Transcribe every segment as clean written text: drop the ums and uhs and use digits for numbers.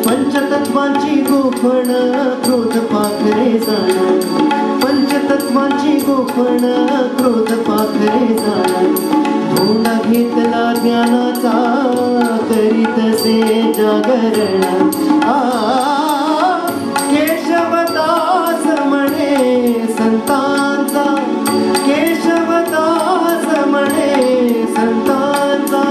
पंचतत्वांची गोफण क्रोध पाखरे जाण, पंचतत्वांची गोफण क्रोध पाखरे जाण, धोंडा घेतला ज्ञानाचा करीतसे जागरण. केशवदास म्हणे संतांचा, केशवदास म्हणे संतांचा.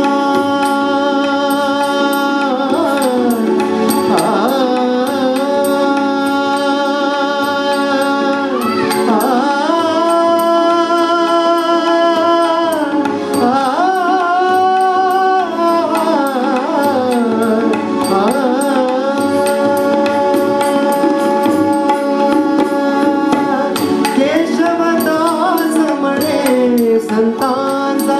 संतांचा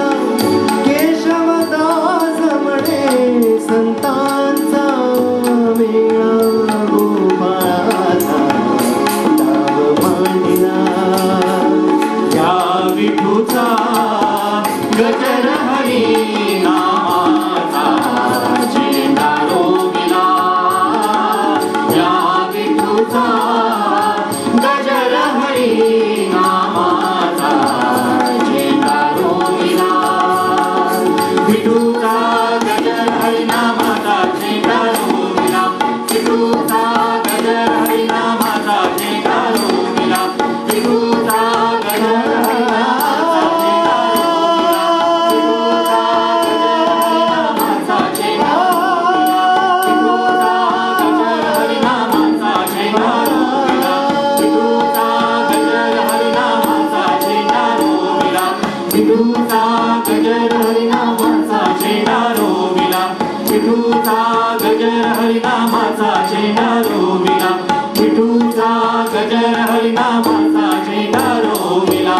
केशवदास म्हणे संतांचा, मेळा गोपाळाचा डाव मांडिला. या विठूचा गजर हरी नामाचा झेंडा रोविला. या विठूचा गजर हरी नामाचा विठूचा गजर हरिनामाचा झेंडा रोविला. विठूचा गजर हरिनामाचा झेंडा रोविला. विठूचा गजर हरिनामाचा झेंडा रोविला. विठूचा गजर हरिनामाचा झेंडा रोविला. विठूचा गजर हरिनामाचा झेंडा रोविला. विठूचा गजर हरिनामाचा झेंडा रोविला. विठूचा गजर हरिनामाचा झेंडा रोविला.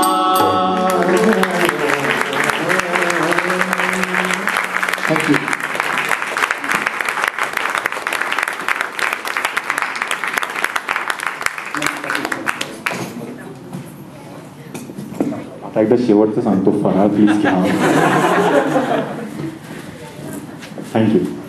थँक्यू. आता एकदा शेवटचं सांगतो, फराळ प्लीज घ्या. थँक्यू.